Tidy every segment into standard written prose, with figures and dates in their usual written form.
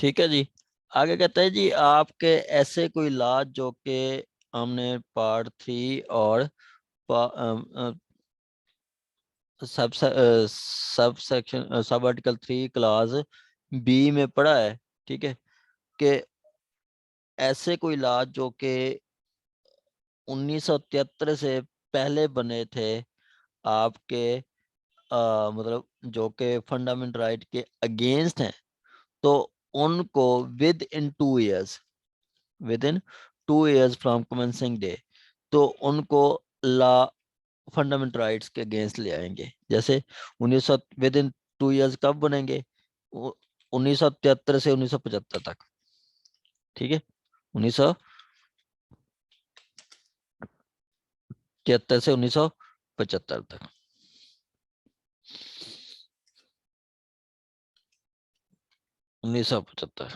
ठीक है जी। आगे कहता है जी आपके ऐसे कोई लॉ जो कि हमने पार्ट 3 और सब sub section sub article 3 class B में पढ़ा है। ठीक है कि ऐसे कोई लॉ जो कि 1973 से पहले बने थे आपके मतलब जो कि फंडामेंटल राइट के अगेंस्ट हैं, तो उनको with in 2 years from commencing day, तो उनको लॉ फंडामेंटल राइट्स के अगेंस्ट ले आएंगे। जैसे 1900 विद इन 2 years कब बनेंगे? 1973 से 1975 तक। ठीक है, 1973 से 1975 तक। उन्नीस सौ पचहत्तर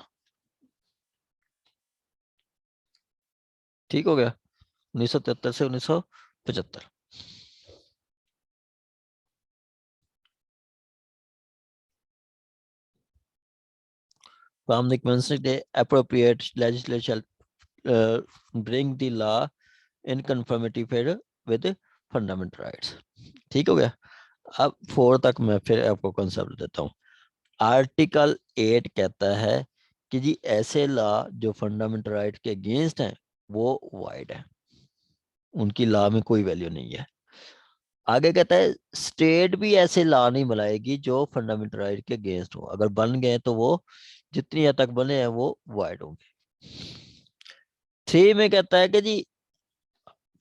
ठीक हो गया, 1973 से 1975। From the commencing day, appropriate legislation bring the law in conformity with fundamental rights। ठीक हो गया। अब 4 तक मैं फिर आपको कंसेप्ट देता हूँ। आर्टिकल 8 कहता है कि जी ऐसे लॉ जो फंडामेंटल राइट के अगेंस्ट हैं वो वाइड है, उनकी लॉ में कोई वैल्यू नहीं है। आगे कहता है स्टेट भी ऐसे लॉ नहीं बनाएगी जो फंडामेंटल राइट के अगेंस्ट हो, अगर बन गए तो वो जितनी हद तक बने हैं वो वाइड होंगे। 3 में कहता है कि जी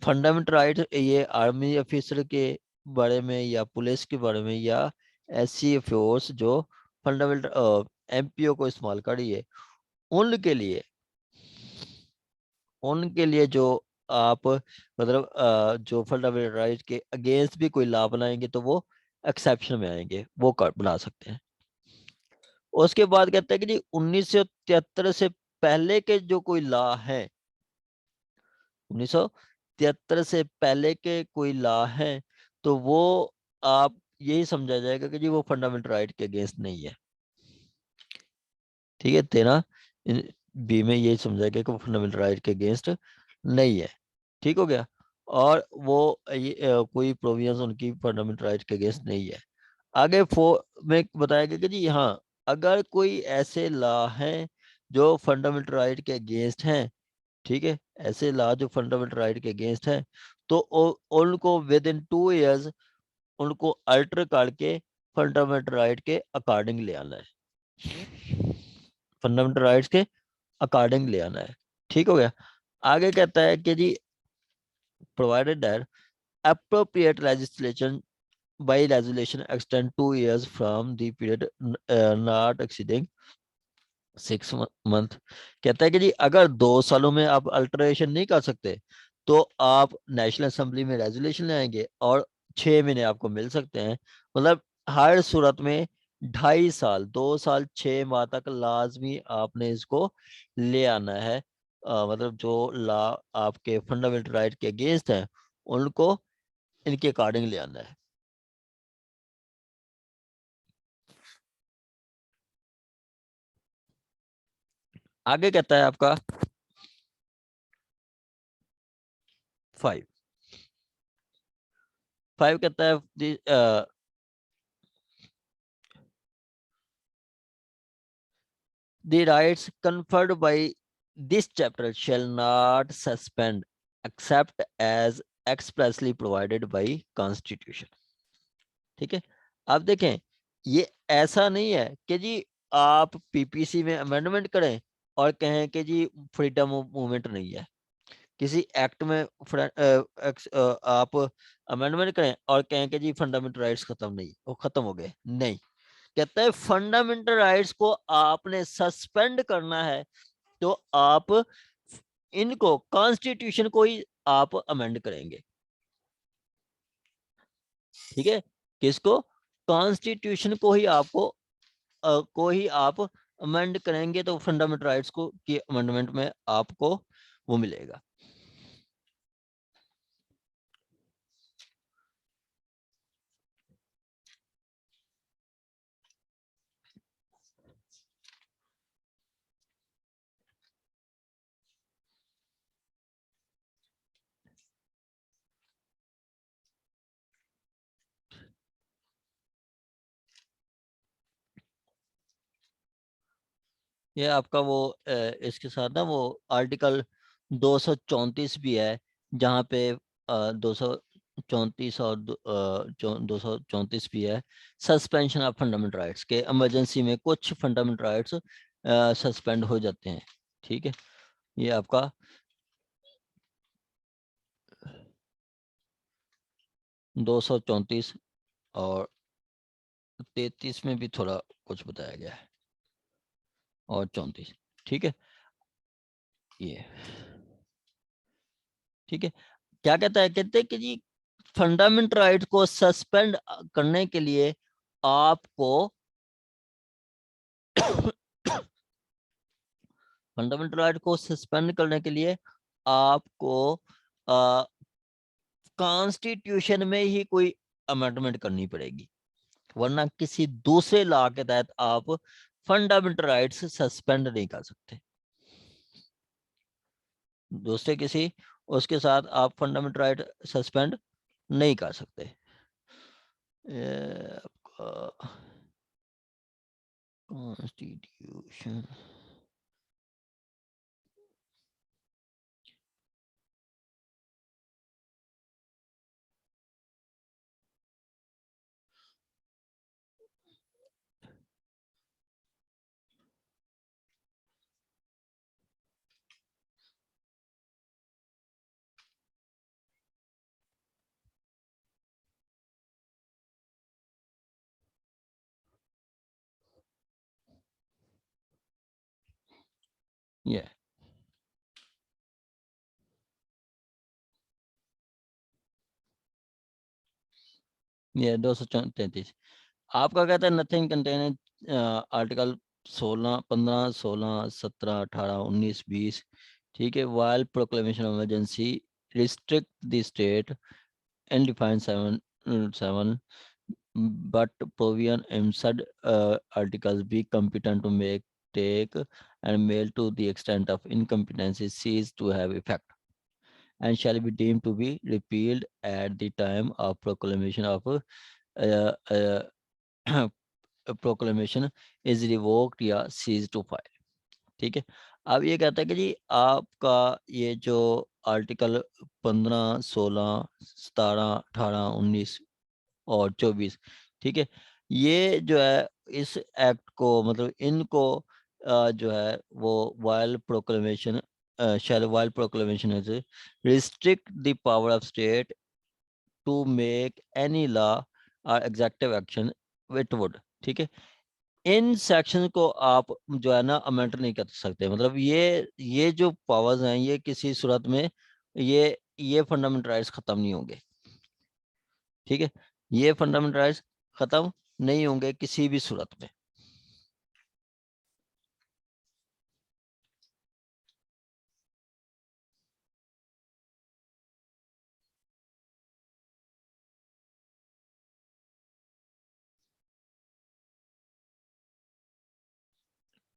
फंडामेंटल राइट ये आर्मी ऑफिसर के बारे में या पुलिस के बारे में या ऐसी फोर्स जो फंडामेंटल एमपीओ को इस्तेमाल करी है, उनके लिए उनके लिए जो आप मतलब जो फंडामेंटल राइट के अगेंस्ट भी कोई लॉ बनाएंगे तो वो एक्सेप्शन में आएंगे, वो कर बना सकते हैं। उसके बाद कहते हैं कि जी 1973 से पहले के जो कोई लॉ है, 1973 से पहले के कोई लॉ है, तो वो आप यही समझा जाएगा कि जी वो फंडामेंटल राइट के अगेंस्ट नहीं है। ठीक है, तेरा बी में यही समझाएगा कि वो फंडामेंटल राइट के अगेंस्ट नहीं है। ठीक हो गया। और वो ये कोई प्रोविजंस उनकी फंडामेंटल राइट के अगेंस्ट नहीं है। आगे 4 में बताया गया कि जी हाँ, अगर कोई ऐसे लॉ हैं जो फंडामेंटल राइट के अगेंस्ट हैं, ठीक है, ऐसे लॉ जो फंडामेंटल राइट के अगेंस्ट हैं, तो उनको विद इन 2 years उनको अल्टर करके फंडामेंटल राइट के अकॉर्डिंग ले आना है, फंडामेंटल राइट्स के अकॉर्डिंग ले आना है। ठीक हो गया। आगे कहता है कि जी provided that appropriate legislation by resolution extend 2 years from the period not exceeding 6 month। कहता है कि जी अगर 2 सालों में आप अल्टरेशन नहीं कर सकते तो आप नेशनल असेंबली में रेजोल्यूशन ले आएंगे और 6 महीने आपको मिल सकते हैं। मतलब हर सूरत में 2.5 साल, 2 साल 6 माह तक लाजमी आपने इसको ले आना है। मतलब जो लॉ आपके फंडामेंटल राइट के अगेंस्ट हैं उनको इनके अकॉर्डिंग ले आना है। आगे कहता है आपका 5। 5 कहता है the rights conferred by this chapter shall not suspend except as expressly provided by constitution। ठीक है, अब देखें ये ऐसा नहीं है कि जी आप पीपीसी में अमेंडमेंट करें और कहें कि जी फ्रीडम ऑफ मूवमेंट नहीं है। किसी एक्ट में आप अमेंडमेंट करें और कहें कि जी फंडामेंटल राइट्स खत्म नहीं, वो खत्म हो गए नहीं। कहता है फंडामेंटल राइट्स को आपने सस्पेंड करना है तो आप इनको कॉन्स्टिट्यूशन को ही आप अमेंड करेंगे। ठीक है, किसको? कॉन्स्टिट्यूशन को ही आपको को ही आप अमेंड करेंगे तो फंडामेंटल राइट्स को की अमेंडमेंट में आपको वो मिलेगा। ये आपका वो इसके साथ ना वो आर्टिकल 234 भी है, जहाँ पे 234 और 234 भी है, सस्पेंशन ऑफ फंडामेंटल राइट्स के। इमरजेंसी में कुछ फंडामेंटल राइट्स सस्पेंड हो जाते हैं। ठीक है, ये आपका 234 और 33 में भी थोड़ा कुछ बताया गया है, और 34। ठीक है, ये ठीक है। क्या कहता है, कहते हैं कि जी फंडामेंटल राइट को सस्पेंड करने के लिए आपको फंडामेंटल राइट को सस्पेंड करने के लिए आपको कॉन्स्टिट्यूशन में ही कोई अमेंडमेंट करनी पड़ेगी, वरना किसी दूसरे लॉ के तहत आप फंडामेंटल राइट्स सस्पेंड नहीं कर सकते। दूसरे किसी उसके साथ आप फंडामेंटल राइट सस्पेंड नहीं कर सकते। कॉन्स्टिट्यूशन ये ये 233 आपका कहता है नथिंग कंटेन आर्टिकल 16, 15, 16, 17, 18, 19, 20। ठीक है, while proclamation of emergency restrict the state and define 7 but provision in said articles be competent to make, take and mail to the extent of incompetency cease to have effect and shall be deemed to be repealed at the time of proclamation of proclamation is revoked या cease to file। ठीक है, अब ये कहता है कि जी आपका ये जो आर्टिकल 15, 16, 17, 18, 19 और 24, ठीक है, ये जो है इस एक्ट को मतलब इनको जो है वो while proclamation shall while proclamation is restrict the power of state to make any law और एग्जेक्टिव एक्शन विट वुड। ठीक है, इन सेक्शन को आप जो है ना अमेंड नहीं कर सकते, मतलब ये जो पावर्स हैं ये किसी सूरत में ये फंडामेंटल राइट्स खत्म नहीं होंगे। ठीक है, ये फंडामेंटल राइट्स खत्म नहीं होंगे किसी भी सूरत में।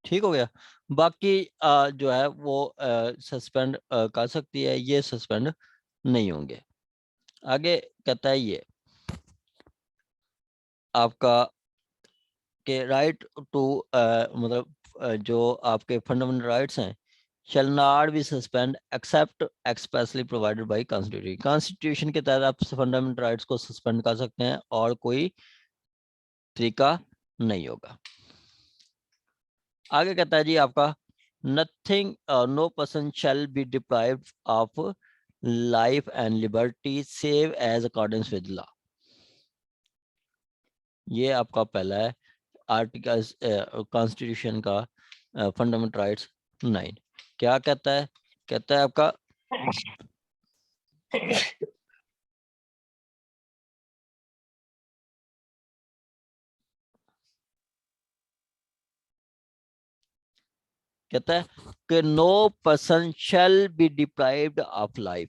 ठीक हो गया, बाकी जो है वो सस्पेंड कर सकती है, ये सस्पेंड नहीं होंगे। आगे कहता है ये आपका के राइट टू मतलब जो आपके फंडामेंटल राइट्स हैं shall not be suspend except expressly provided by constitution। Constitution के तहत आप फंडामेंटल राइट्स को सस्पेंड कर सकते हैं और कोई तरीका नहीं होगा। आगे कहता है जी आपका nothing no person shall be deprived of life and liberty save as accordance with law. ये आपका पहला है आर्टिकल कॉन्स्टिट्यूशन का फंडामेंटल राइट्स 9। क्या कहता है, कहता है आपका कहता है कि no person shall be deprived of life.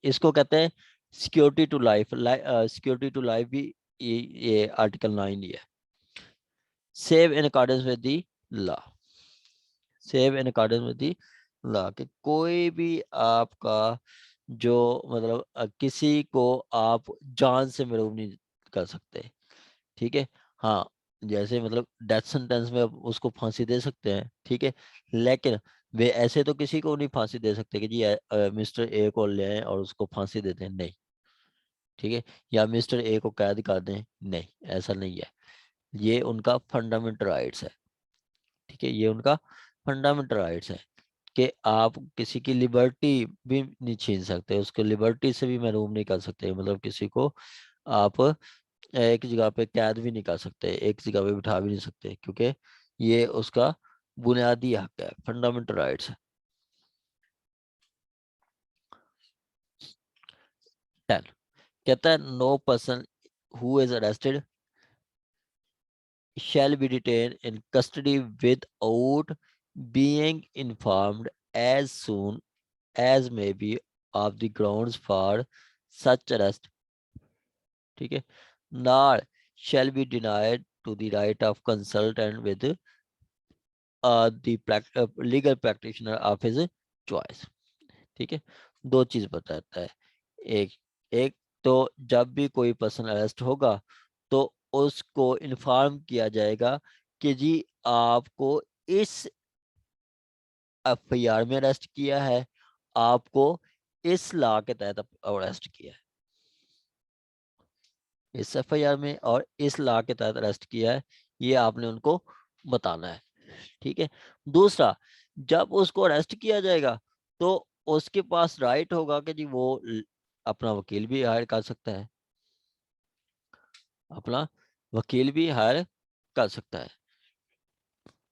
इसको कहते हैं security to life. Security to life भी ये आर्टिकल 9 ही है। Save in accordance with the law, save in accordance with the law कि कोई भी आपका जो मतलब किसी को आप जान से महरूम नहीं कर सकते। ठीक है, हाँ, जैसे मतलब डेथ सेंटेंस में आप उसको फांसी दे सकते हैं, ठीक है, लेकिन वे ऐसे तो किसी को नहीं फांसी दे सकते कि जी मिस्टर ए को ले आए और उसको फांसी दे दें, नहीं, ठीक है, या मिस्टर ए को कैद कर दें, नहीं, ऐसा नहीं है। ये उनका फंडामेंटल राइट्स है, ठीक है, ये उनका फंडामेंटल राइट्स है कि आप किसी की लिबर्टी भी नहीं छीन सकते, उसको लिबर्टी से भी महरूम नहीं कर सकते, मतलब किसी को आप एक जगह पे कैद भी नहीं कर सकते, एक जगह पे बिठा भी नहीं सकते, क्योंकि ये उसका बुनियादी हक है, फंडामेंटल राइट्स है। 10 कहता है no person who is arrested shall be detained in custody without being informed as soon as may be of the grounds for such arrest, ठीक है, nor shall be denied to the right of consult and with the legal practitioner of his choice, ठीक है। दो चीज बताता है, एक एक तो जब भी कोई पर्सन अरेस्ट होगा तो उसको इन्फॉर्म किया जाएगा कि जी आपको इस एफआईआर में अरेस्ट किया है, आपको इस लॉ के तहत अरेस्ट किया है, इस एफआईआर में और इस लॉ के तहत अरेस्ट किया है, ये आपने उनको बताना है, ठीक है। दूसरा, जब उसको अरेस्ट किया जाएगा तो उसके पास राइट होगा कि जी वो अपना वकील भी हायर कर सकता है, अपना वकील भी हायर कर सकता है,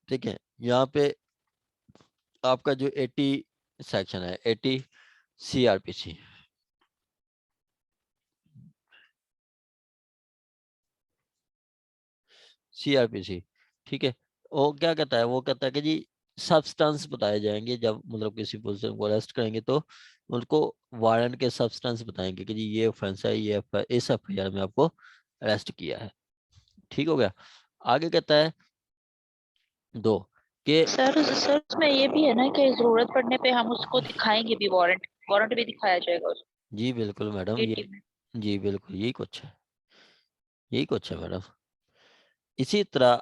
ठीक है। यहाँ पे आपका जो 80 सेक्शन है, 80 सीआरपीसी, सीआरपीसी, ठीक है, वो क्या कहता है, वो कहता है कि जी सब्सटेंस बताए जाएंगे, जब मतलब किसी पर्सन को अरेस्ट करेंगे तो उनको वारंट के सब्सटेंस बताएंगे कि जी ये ऑफेंस है, ये इस एफआईआर में आपको अरेस्ट किया है, ठीक हो गया। आगे कहता है दो के सर उसमें ये भी है ना कि जरूरत पड़ने पे हम उसको दिखाएंगे भी, वारंट वारंट भी दिखाया जाएगा उसको जी बिल्कुल मैडम, ये एटी में। जी बिल्कुल यही कुछ है, यही कुछ है मैडम। इसी तरह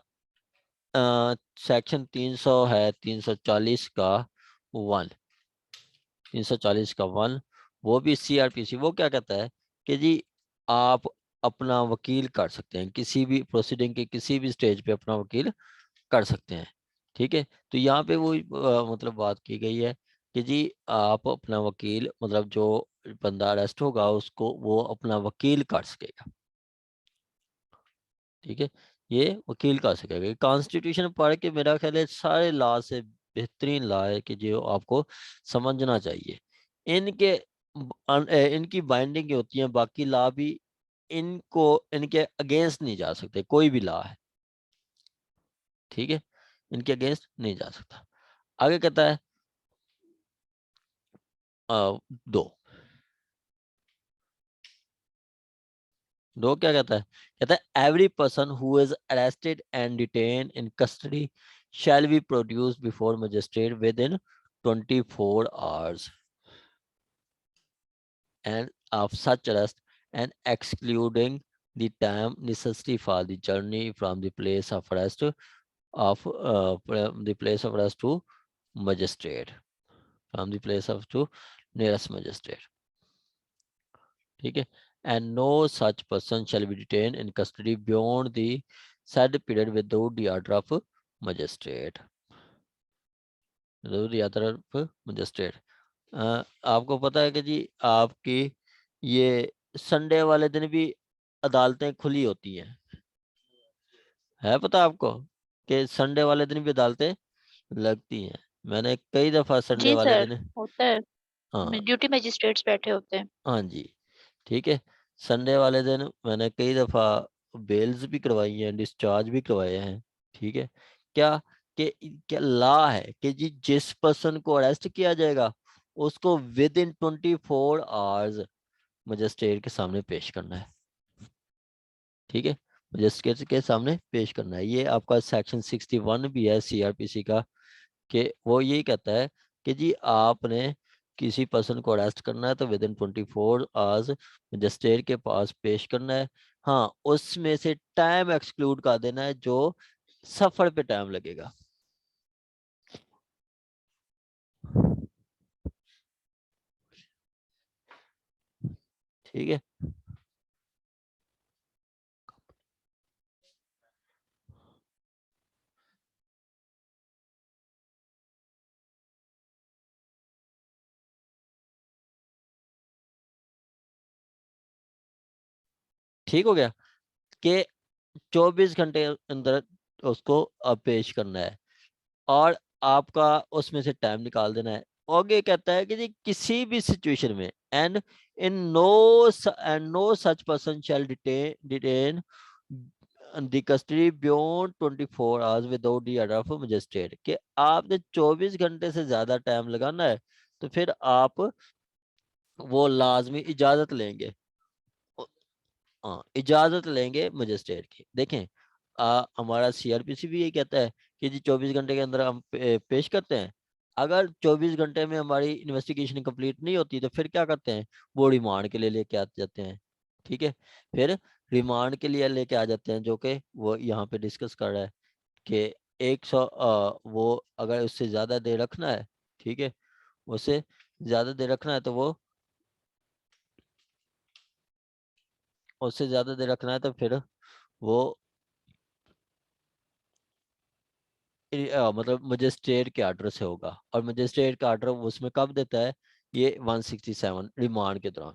सेक्शन 300 है, 340 का 1, 340 का 1, वो भी सीआरपीसी, वो क्या कहता है कि जी आप अपना वकील कर सकते हैं, किसी भी प्रोसीडिंग के किसी भी स्टेज पे अपना वकील कर सकते हैं, ठीक है। तो यहाँ पे वो मतलब बात की गई है कि जी आप अपना वकील, मतलब जो बंदा अरेस्ट होगा उसको वो अपना वकील कर सकेगा, ठीक है, ये वकील कर सकेगा। कॉन्स्टिट्यूशन पढ़ के मेरा ख्याल है सारे लॉ से बेहतरीन लॉ है कि जो आपको समझना चाहिए। इनके इनकी बाइंडिंग होती है, बाकी लॉ भी इनको इनके अगेंस्ट नहीं जा सकते, कोई भी लॉ है, ठीक है, इनके अगेंस्ट नहीं जा सकता। आगे कहता है दो दो क्या कहता है every person who is arrested and detain in custody shall be produce before magistrate with in 24 hours and of such arrest and excluding the time necessary for the journey from the place of arrest from the place of arrest to magistrate, from the place of to nearest magistrate, ठीक है। And no such person shall be detain in custody beyond the said period without the order of magistrate, without the order of magistrate. आपको पता है कि जी आपकी ये Sunday वाले दिन भी अदालतें खुली होती हैं, है पता आपको कि संडे वाले दिन भी अदालतें लगती हैं? मैंने कई दफा संडे जी वाले सर, दिन, होता है। हाँ ड्यूटी मजिस्ट्रेट्स बैठे होते हैं। हाँ जी, ठीक है, संडे वाले दिन मैंने कई दफा बेल्स भी करवाई हैं, डिस्चार्ज भी करवाए हैं, ठीक है। क्या कि क्या लॉ है कि जी जिस पर्सन को अरेस्ट किया जाएगा उसको विद इन 24 आवर्स मजिस्ट्रेट के सामने पेश करना है, ठीक है, मजिस्ट्रेट के सामने पेश करना है। ये आपका सेक्शन 61 भी है सीआरपीसी का, कि वो यही कहता है कि जी आपने किसी पर्सन को अरेस्ट करना है तो विद इन 24 आवर्स मजिस्ट्रेट के पास पेश करना है। हाँ, उसमें से टाइम एक्सक्लूड कर देना है जो सफर पे टाइम लगेगा। ठीक है, ठीक हो गया कि 24 घंटे अंदर उसको पेश करना है और आपका उसमें से टाइम निकाल देना है। आगे कहता है कि जी किसी भी सिचुएशन में and in no such person shall detain the custody beyond 24 hours without the order of magistrate, कि आपने 24 घंटे से ज्यादा टाइम लगाना है तो फिर आप वो लाजमी इजाजत लेंगे। हाँ, इजाजत लेंगे मजिस्ट्रेट की। देखें, हमारा सीआरपीसी भी यही कहता है कि जी 24 घंटे के अंदर हम पेश करते हैं। अगर 24 घंटे में हमारी इन्वेस्टिगेशन कंप्लीट नहीं होती तो फिर क्या करते हैं, वो रिमांड के लिए लेके आ जाते हैं। ठीक है, फिर रिमांड के लिए लेके आ जाते हैं, जो कि वो यहाँ पे डिस्कस कर रहा है कि 100 वो अगर उससे ज्यादा देर रखना है, ठीक है, उससे ज्यादा देर रखना है तो वो उससे ज्यादा देर रखना है तो फिर वो मतलब मजिस्ट्रेट के आर्डर से होगा। और मजिस्ट्रेट का आर्डर उसमें कब देता है, ये 167 रिमांड के दौरान।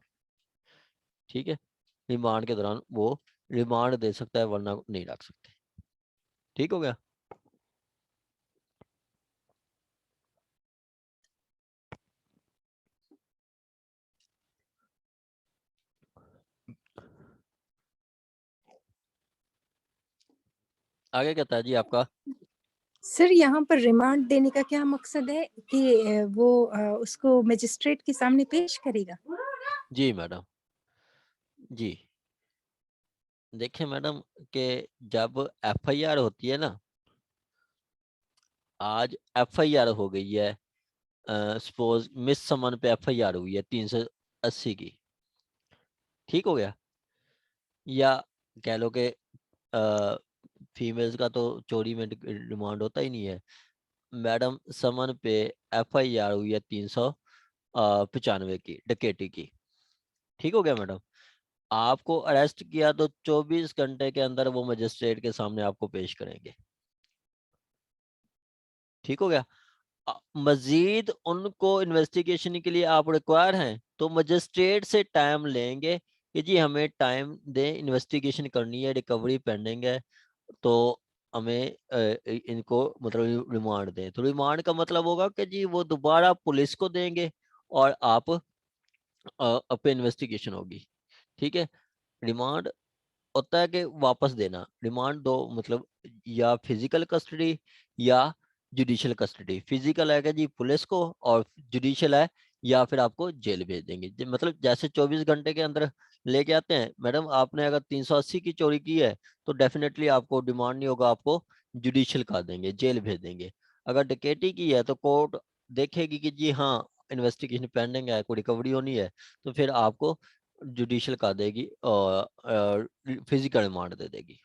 ठीक है, रिमांड के दौरान वो रिमांड दे सकता है, वरना नहीं रख सकते। ठीक हो गया। आगे कहता है जी आपका, सर यहाँ पर रिमांड देने का क्या मकसद है कि वो उसको मजिस्ट्रेट के सामने पेश करेगा? जी मैडम, जी देखिए मैडम कि जब एफआईआर होती है ना, आज एफआईआर हो गई है, सपोज मिस समन पे एफआईआर हुई है 380 की। ठीक हो गया, या कह लो कि फीमेल्स का तो चोरी में डिमांड होता ही नहीं है। मैडम समन पे एफआईआर हुई है 395 की डकैती की। ठीक हो गया मैडम, आपको अरेस्ट किया तो 24 घंटे के अंदर वो मजिस्ट्रेट के सामने आपको पेश करेंगे। ठीक हो गया। मजीद उनको इन्वेस्टिगेशन के लिए आप रिक्वायर हैं तो मजिस्ट्रेट से टाइम लेंगे कि जी हमें टाइम दें, इन्वेस्टिगेशन करनी है, रिकवरी पेंडिंग है, तो हमें इनको मतलब रिमांड दें। तो रिमांड का मतलब होगा कि जी वो दोबारा पुलिस को देंगे और आप अब पे इन्वेस्टिगेशन होगी। ठीक है, रिमांड होता है कि वापस देना। रिमांड दो मतलब या फिजिकल कस्टडी या जुडिशियल कस्टडी। फिजिकल है कि जी पुलिस को, और जुडिशियल है या फिर आपको जेल भेज देंगे। मतलब जैसे 24 घंटे के अंदर लेके आते हैं मैडम, आपने अगर 380 की चोरी की है तो डेफिनेटली आपको डिमांड नहीं होगा, आपको जुडिशियल कर देंगे, जेल भेज देंगे। अगर डकैती की है तो कोर्ट देखेगी कि जी हाँ इन्वेस्टिगेशन पेंडिंग है, कोई रिकवरी होनी है, तो फिर आपको जुडिशियल कर देगी और फिजिकल रिमांड दे देगी।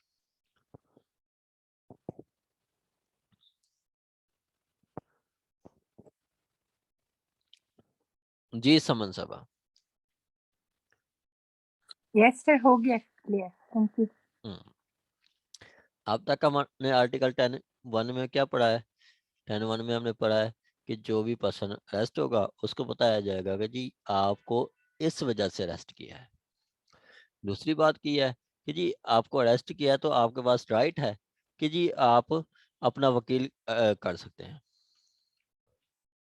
जी समन साहब, यस सर, हो गया क्लियर, थैंक यू। अब तक हमने आर्टिकल 10(1) में क्या पढ़ा है, 10(1) में हमने पढ़ा है कि जो भी पर्सन अरेस्ट होगा उसको बताया जाएगा कि जी आपको इस वजह से अरेस्ट किया है। दूसरी बात की है कि जी आपको अरेस्ट किया है तो आपके पास राइट है कि जी आप अपना वकील कर सकते हैं,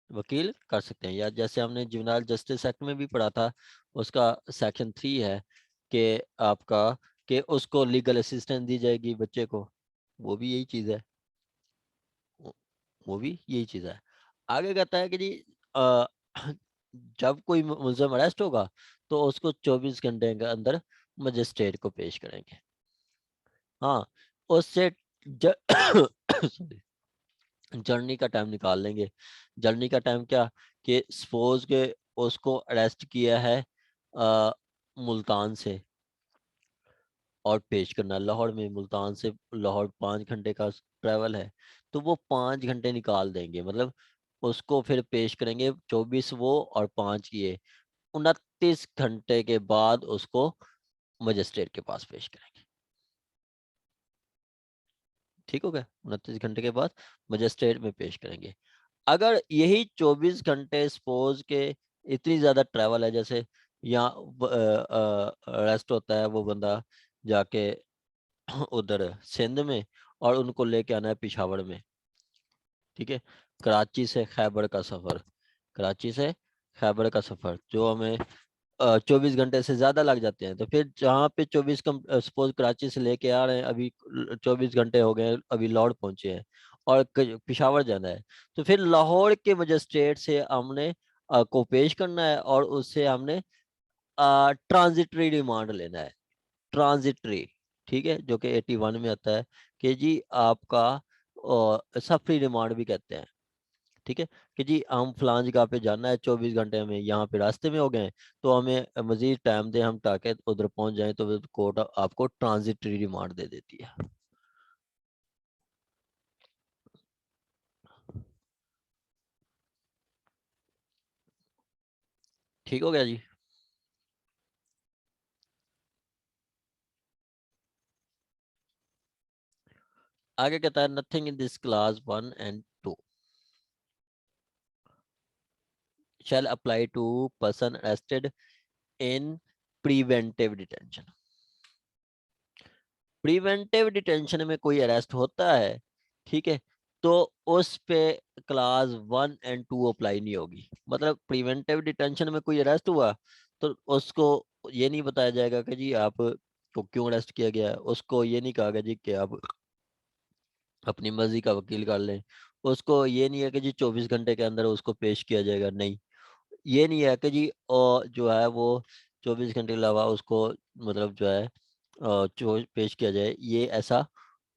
वकील कर सकते हैं। या जैसे हमने जुवेनाइल जस्टिस एक्ट में भी पढ़ा था, उसका सेक्शन 3 है कि आपका कि उसको लीगल असिस्टेंस दी जाएगी बच्चे को, वो भी यही चीज़ है, वो वो भी यही चीज़ है। आगे कहता है कि जी अ, जब कोई मुलजिम अरेस्ट होगा तो उसको 24 घंटे के अंदर मजिस्ट्रेट को पेश करेंगे। हाँ, उससे सॉरी, जर्नी का टाइम निकाल लेंगे। जर्नी का टाइम क्या कि सपोज के उसको अरेस्ट किया है मुल्तान से और पेश करना लाहौर में, मुल्तान से लाहौर 5 घंटे का ट्रैवल है, तो वो 5 घंटे निकाल देंगे, मतलब उसको फिर पेश करेंगे 24 वो और 5 ये, 29 घंटे के बाद उसको मजिस्ट्रेट के पास पेश करेंगे। ठीक हो गया, 29 घंटे के बाद मजिस्ट्रेट में पेश करेंगे। अगर यही 24 घंटे सपोज के इतनी ज्यादा ट्रैवल है, जैसे यहाँ अरेस्ट होता है वो बंदा जाके उधर सिंध में और उनको लेके आना है पिशावर में, ठीक है, कराची से खैबर का सफर, कराची से खैबर का सफर जो हमें 24 घंटे से ज्यादा लग जाते हैं, तो फिर जहाँ पे 24 सपोज कराची से लेके आ रहे हैं, अभी 24 घंटे हो गए, अभी लाहौर पहुंचे हैं और पिशावर जाना है, तो फिर लाहौर के मजिस्ट्रेट से हमने को पेश करना है और उससे हमने ट्रांजिटरी रिमांड लेना है, ट्रांजिटरी, ठीक है, जो कि 81 में आता है कि जी आपका सफरी रिमांड भी कहते हैं, ठीक है, कि जी हम फलां जगह पे जाना है, 24 घंटे में यहाँ पे रास्ते में हो गए, तो हमें मजीद टाइम दे, हम ताकि उधर पहुंच जाएं, तो कोर्ट आपको ट्रांजिटरी रिमांड दे देती है। ठीक हो गया जी। आगे कहता है nothing in this class 1 and 2 shall apply to person arrested in preventive detention। Preventive detention में कोई अरेस्ट होता है, ठीक है, तो उस पे क्लास 1 and 2 अप्लाई नहीं होगी। मतलब प्रिवेंटिव डिटेंशन में कोई अरेस्ट हुआ तो उसको ये नहीं बताया जाएगा कि जी आप को क्यों अरेस्ट किया गया है, उसको ये नहीं कहा गया जी कि आप अपनी मर्जी का वकील कर लें, उसको ये नहीं है कि जी 24 घंटे के अंदर उसको पेश किया जाएगा, नहीं, ये नहीं है कि जी जो है वो 24 घंटे के अलावा उसको मतलब जो है जो पेश किया जाए, ये ऐसा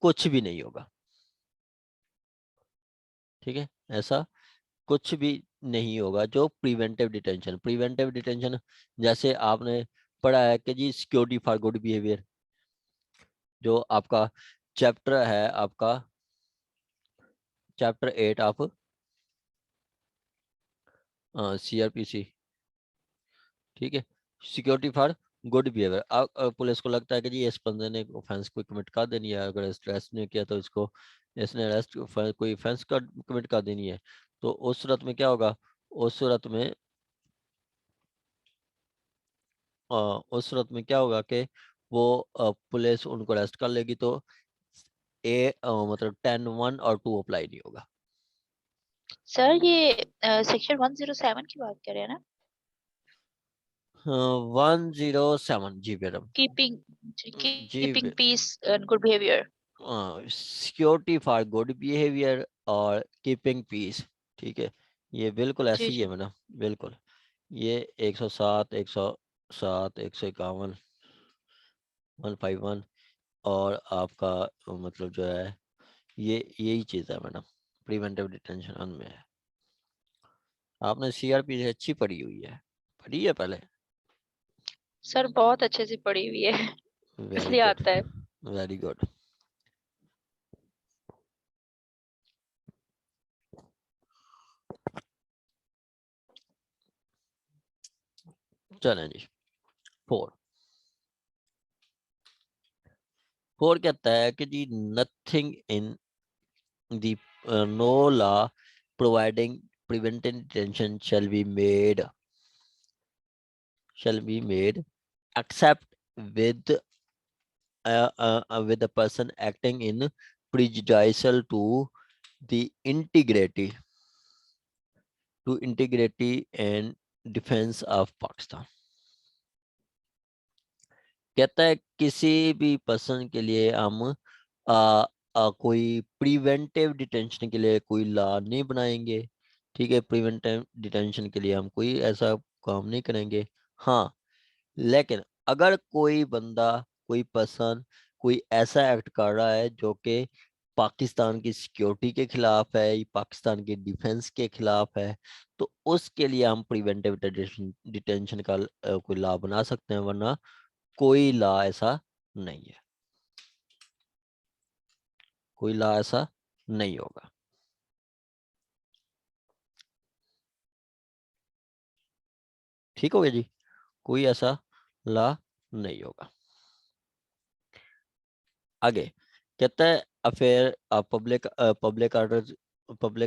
कुछ भी नहीं होगा, ठीक है, ऐसा कुछ भी नहीं होगा। जो प्रिवेंटिव डिटेंशन जैसे आपने पढ़ा है कि जी सिक्योरिटी फॉर गुड बिहेवियर, जो आपका चैप्टर है, आपका चैप्टर 8 ऑफ CRPC, ठीक है, security for good behaviour. Police को लगता है कि जी इस बंदे ने ऑफेंस कोई कमिट कर देनी है, अगर अरेस्ट नहीं किया तो इसको इसने अरेस्ट कोई ऑफेंस का कमिट कर देनी है, तो उस सूरत में क्या होगा, उस सूरत में उस सूरत में क्या होगा कि वो पुलिस उनको अरेस्ट कर लेगी, तो मतलब 10(1) और 2 अप्लाई नहीं होगा। सर ये सेक्शन 107 की बात कर रहे हैं ना? 107 जी मैडम, कीपिंग जी peace and good behaviour. Security for good behaviour और कीपिंग पीस, ठीक है, ये बिल्कुल ऐसे जी ही जी। है मैडम, बिल्कुल, ये 107 107 151 151 और आपका मतलब जो है ये यही चीज है मैडम, प्रिवेंटिव डिटेंशन में है। आपने CRPC अच्छी पढ़ी हुई है, पढ़ी है पहले? सर बहुत अच्छे से पढ़ी हुई है वेरी इसलिए गुड, आता है। Very good. चलें जी, 4 कहता है कि जी nothing in the no law providing preventive detention shall be made except with with a person acting in prejudicial to the integrity and defense of Pakistan। कहता है किसी भी पर्सन के लिए हम कोई प्रिवेंटिव डिटेंशन के लिए कोई लॉ नहीं बनाएंगे, ठीक है, प्रिवेंटिव डिटेंशन के लिए हम कोई ऐसा काम नहीं करेंगे। हाँ, लेकिन अगर कोई बंदा कोई पर्सन कोई ऐसा एक्ट कर रहा है जो कि पाकिस्तान की सिक्योरिटी के खिलाफ है, ये पाकिस्तान की डिफेंस के खिलाफ है, तो उसके लिए हम प्रिवेंटिव डिटेंशन का कोई लॉ बना सकते हैं, वरना कोई लॉ ऐसा नहीं है, कोई लॉ ऐसा नहीं होगा। ठीक हो गया जी, कोई ऐसा लॉ नहीं होगा। आगे कहता है अफेयर पब्लिक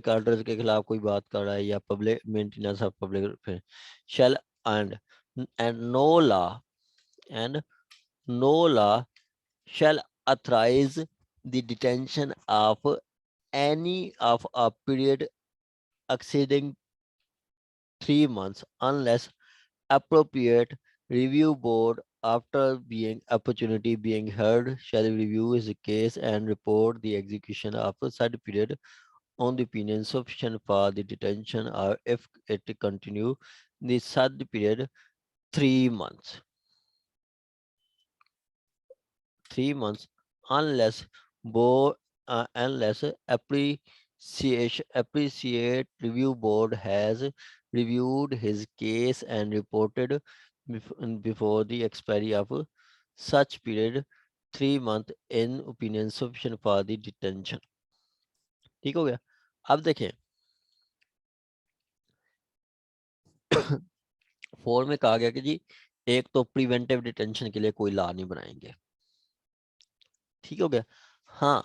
ऑर्डर के खिलाफ कोई बात कर रहा है, या public maintenance of public shall and and and no law shall authorize the detention of any of a period exceeding 3 months unless appropriate review board after being opportunity being heard shall review his case and report the execution of said period on the opinion sufficient for the detention, or if it continue the said period 3 months 3 months unless unless appreciate review board has reviewed his case and reported before the expiry of such period 3 months in opinion sufficient for the detention। ठीक हो गया। अब देखें 4 में कहा गया कि जी एक तो प्रिवेंटिव डिटेंशन के लिए कोई लॉ नहीं बनाएंगे। ठीक हो गया। हाँ,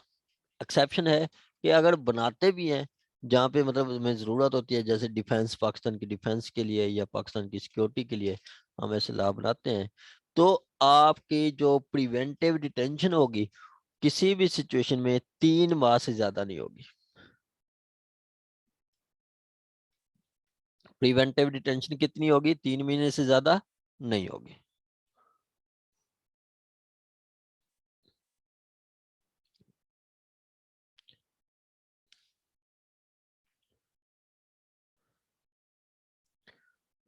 एक्सेप्शन है कि अगर बनाते भी हैं जहाँ पे मतलब हमें ज़रूरत होती है, जैसे डिफेंस, पाकिस्तान की डिफेंस के लिए या पाकिस्तान की सिक्योरिटी के लिए हम ऐसे लॉ बनाते हैं, तो आपकी जो प्रिवेंटिव डिटेंशन होगी किसी भी सिचुएशन में 3 माह से ज्यादा नहीं होगी। प्रिवेंटिव डिटेंशन कितनी होगी? 3 महीने से ज्यादा नहीं होगी।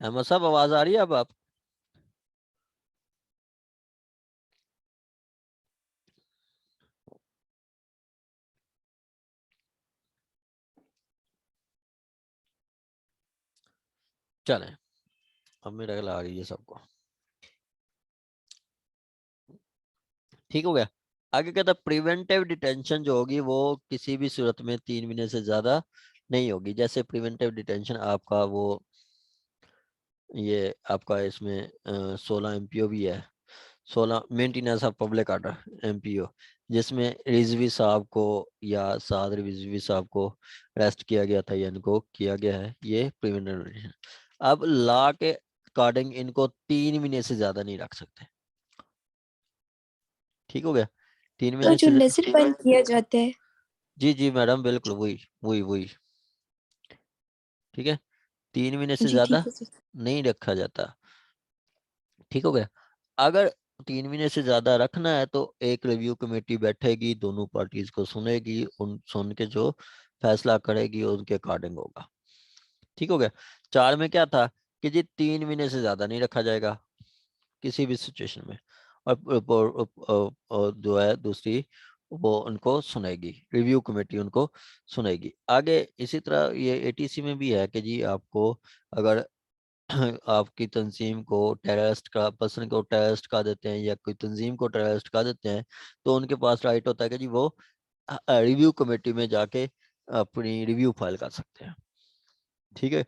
अहमद साहब आवाज आ रही है अब आप? चलें, अब मेरा गला आ रही है सबको। ठीक हो गया। आगे कहता है प्रिवेंटिव डिटेंशन जो होगी वो किसी भी सूरत में 3 महीने से ज्यादा नहीं होगी। जैसे प्रिवेंटिव डिटेंशन आपका वो ये आपका इसमें 16 MPO भी है, 16 maintenance of public order MPO, जिसमें रिजवी साहब को या साद रिजवी साहब को अरेस्ट किया गया था या इनको किया गया है, ये प्रिवेंटिव डिटेंशन। अब लॉ के अकॉर्डिंग इनको 3 महीने से ज्यादा नहीं रख सकते। ठीक हो गया। 3 तो महीने जो से नजर बंद किया जाता है, जी जी मैडम बिल्कुल वही वही वही। ठीक है, 3 महीने से जी ठीक ज्यादा है सर। नहीं रखा जाता। ठीक हो गया। अगर 3 महीने से ज्यादा रखना है तो एक रिव्यू कमेटी बैठेगी, दोनों पार्टीज को सुनेगी, उन सुन के जो फैसला करेगी उनके अकॉर्डिंग होगा। ठीक हो गया। 4 में क्या था कि जी 3 महीने से ज्यादा नहीं रखा जाएगा किसी भी सिचुएशन में, और जो है दूसरी वो उनको सुनेगी, रिव्यू कमेटी उनको सुनेगी। आगे इसी तरह ये ATC में भी है कि जी आपको अगर आपकी तंजीम को टेररिस्ट का पर्सन को टेररिस्ट का देते हैं या कोई तंजीम को टेररिस्ट का देते हैं, तो उनके पास राइट होता है कि जी वो रिव्यू कमेटी में जाके अपनी रिव्यू फाइल कर सकते हैं। ठीक है,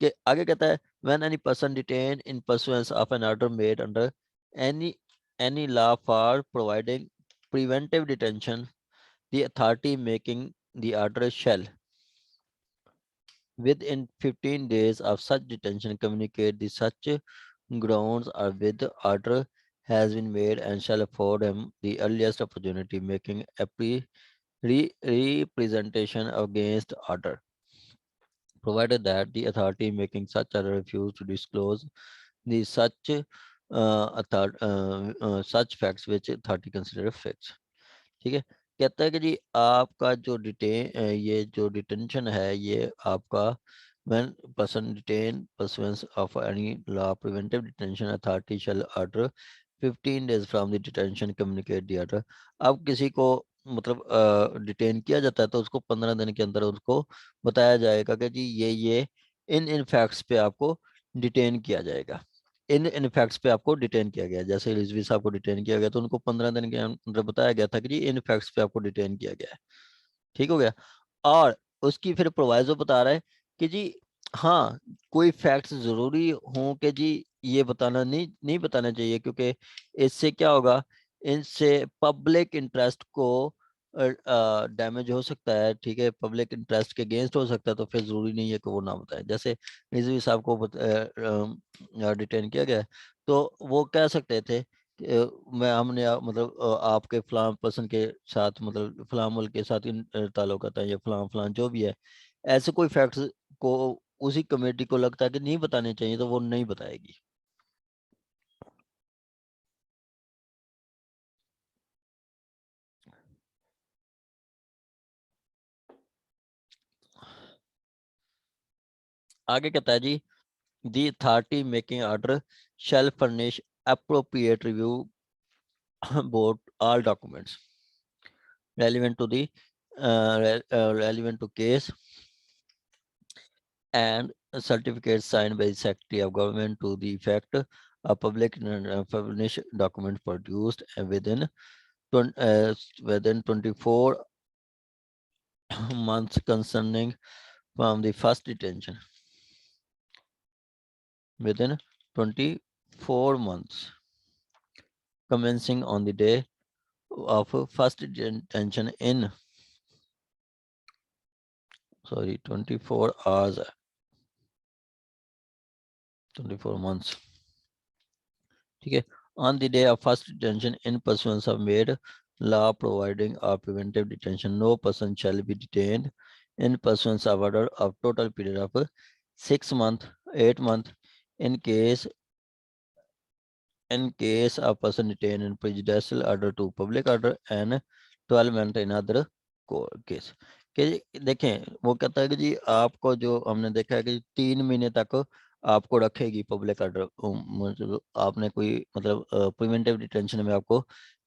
कि आगे कहता है when any person detained in pursuance of an order made under any law for providing preventive detention, the authority making the order shall within 15 days of such detention communicate the such grounds or with the order has been made and shall afford him the earliest opportunity making a representation against order, provided that the authority making such order refuse to disclose the such facts which authority consider facts। ठीक है, कहता है कि जी आपका जो ये जो detention है ये आपका when person detained pursuant of any law preventive detention authority shall order 15 days from the detention communicate the order। अब किसी को मतलब डिटेन किया जाता है तो उसको 15 दिन के अंदर उसको बताया जाएगा कि जी ये इन फैक्ट्स पे आपको डिटेन किया जाएगा। इन फैक्ट्स पे आपको डिटेन किया गया। जैसे रिजवी साहब को डिटेन किया गया तो उनको 15 दिन के अंदर बताया गया था कि जी इन फैक्ट्स पे आपको डिटेन किया गया है। ठीक हो गया। और उसकी फिर प्रोवाइजो बता रहा है कि जी हाँ कोई फैक्ट्स जरूरी हो कि जी ये बताना नहीं बताना चाहिए, क्योंकि इससे क्या होगा, इनसे पब्लिक इंटरेस्ट को डैमेज हो सकता है। ठीक है, पब्लिक इंटरेस्ट के अगेंस्ट हो सकता है, तो फिर जरूरी नहीं है कि वो ना बताए। जैसे रिजवी साहब को डिटेन किया गया है, तो वो कह सकते थे कि, मैं हमने मतलब आपके फलां पर्सन के साथ मतलब फलां मुल्क के साथ इन ताल्लुकात है या फलां फलां जो भी है, ऐसे कोई फैक्ट्स को उसी कमेटी को लगता है कि नहीं बताने चाहिए तो वो नहीं बताएगी। आगे कहता है जी the authority making order shall furnish appropriate review board all documents relevant to the relevant to case and a certificate signed by the Secretary of Government to the effect a public furnish document produced within 24 months concerning from the first detention, within 24 months commencing on the day of first detention in 24 hours 24 months. ठीक है, on the day of first detention in pursuance of made law providing or preventive detention, no person shall be detained in pursuance of order of total period of 6 months 8 months in case a person detained in prejudicial order to public order and 12 months in other case। कि देखें वो कहता है कि जी आपको जो हमने देखा है कि 3 महीने तक आपको रखेगी पब्लिक ऑर्डर, मतलब आपने कोई मतलब प्रिवेंटिव डिटेंशन में आपको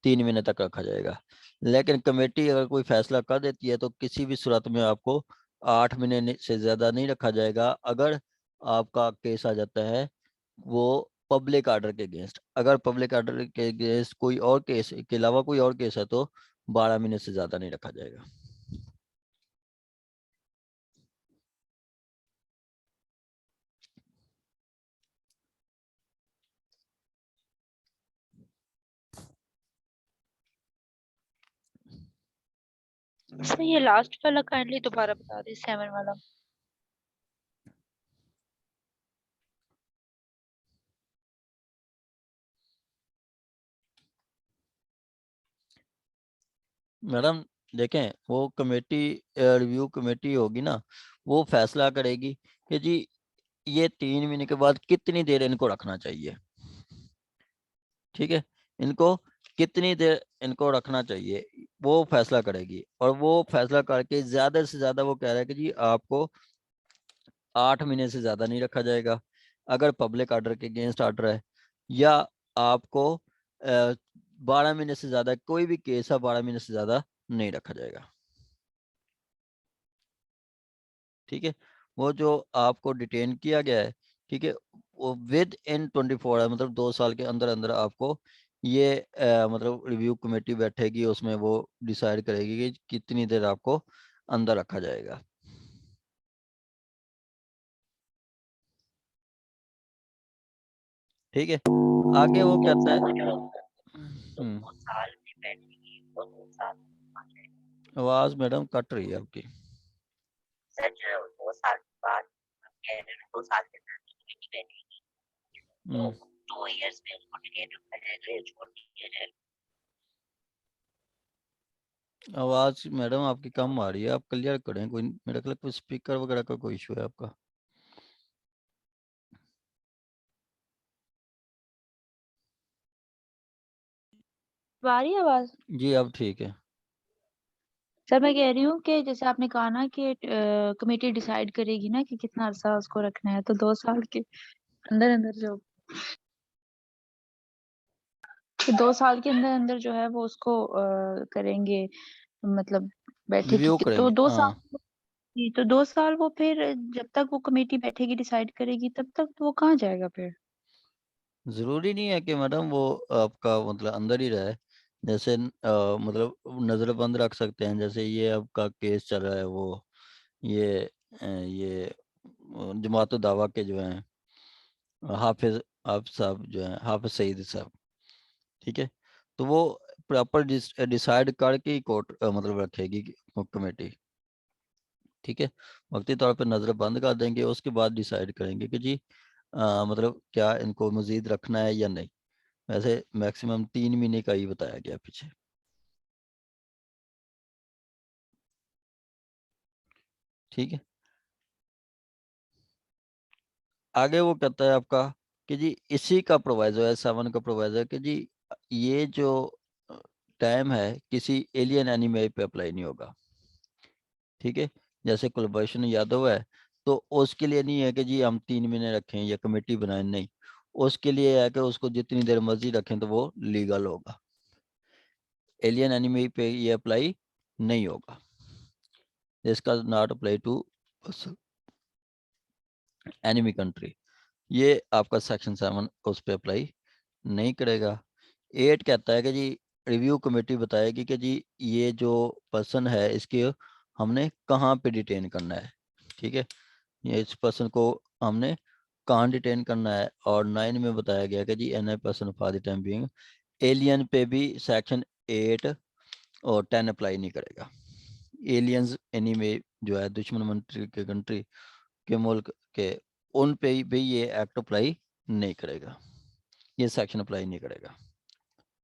3 महीने तक रखा जाएगा। लेकिन कमेटी अगर कोई फैसला कर देती है तो किसी भी सूरत में आपको 8 महीने से ज्यादा नहीं रखा जाएगा। अगर आपका केस आ जाता है वो पब्लिक ऑर्डर के अगेंस्ट, अगर पब्लिक ऑर्डर के अगेंस्ट कोई और केस के अलावा कोई और केस है तो 12 महीने से ज्यादा नहीं रखा जाएगा। सर ये लास्ट वाला काइंडली दोबारा बता दी, 7 वाला। मैडम देखें वो कमेटी रिव्यू कमेटी होगी ना, वो फैसला करेगी कि जी ये 3 महीने के बाद कितनी देर इनको रखना चाहिए। ठीक है, इनको कितनी देर इनको रखना चाहिए वो फैसला करेगी। और वो फैसला करके ज्यादा से ज्यादा वो कह रहा है कि जी आपको 8 महीने से ज्यादा नहीं रखा जाएगा अगर पब्लिक ऑर्डर के अगेंस्ट ऑर्डर है, या आपको 12 महीने से ज्यादा, कोई भी केस है 12 महीने से ज्यादा नहीं रखा जाएगा। ठीक है, वो जो आपको डिटेन किया गया है, ठीक है, वो विद इन 24 है, मतलब 2 साल के अंदर अंदर आपको ये मतलब रिव्यू कमेटी बैठेगी, उसमें वो डिसाइड करेगी कि कितनी देर आपको अंदर रखा जाएगा। ठीक है, आगे वो कहता है आवाज मैडम कट रही है आपकी। आवाज मैडम आपकी कम आ रही है, आप क्लियर करें। कोई मेरे ख्याल कोई स्पीकर वगैरह का कोई इशू है आपका। आ रही है आवाज? जी अब ठीक है। सर मैं कह रही हूँ कि जैसे आपने कहा ना कि कमेटी डिसाइड करेगी ना कि कितना अरसा उसको रखना है, तो 2 साल के अंदर अंदर जो 2 साल के अंदर अंदर जो है वो उसको करेंगे मतलब बैठेगी रिव्यू तो करेंगे 2 साल, हाँ। जी, तो 2 साल वो फिर जब तक वो कमेटी बैठेगी डिसाइड करेगी तब तक तो वो कहाँ जाएगा फिर? जरूरी नहीं है कि मैडम वो आपका मतलब अंदर ही रहे। जैसे मतलब नजरबंद रख सकते हैं। जैसे ये आपका केस चल रहा है वो ये जमात दावा के जो हैं हाफिज आप साहब जो हैं हाफिज सईद साहब, ठीक है। तो वो प्रॉपर डिसाइड करके ही कोर्ट मतलब रखेगी कमेटी, ठीक है। वक्ती तौर पर नजर बंद कर देंगे, उसके बाद डिसाइड करेंगे कि जी मतलब क्या इनको मजीद रखना है या नहीं। वैसे मैक्सिमम 3 महीने का ही बताया गया पीछे, ठीक है। आगे वो कहता है आपका कि जी इसी का प्रोवाइजो है 7 का प्रोवाइजो है कि जी ये जो टाइम है किसी एलियन एनिमे पे अप्लाई नहीं होगा, ठीक है। जैसे कुलभूषण यादव है तो उसके लिए नहीं है कि जी हम 3 महीने रखें या कमेटी बनाएं, नहीं। उसके लिए है कि उसको जितनी देर मर्जी रखें तो वो लीगल होगा। एलियन एनिमी पे ये अप्लाई नहीं होगा। इसका not apply to enemy country. ये आपका सेक्शन 7 उस पर अप्लाई नहीं करेगा। 8 कहता है कि जी रिव्यू कमेटी बताएगी कि जी ये जो पर्सन है इसके हमने कहाँ पे डिटेन करना है, ठीक है। ये इस पर्सन को हमने कहाँ डिटेन करना है। और 9 में बताया गया कि जी an person for the time being alien पे भी सेक्शन 8 और 10 अप्लाई नहीं करेगा। एलियंस एनी में जो है दुश्मन मंत्री के कंट्री के मुल्क के उन पे भी ये एक्ट अप्लाई नहीं करेगा, ये सेक्शन अप्लाई नहीं करेगा।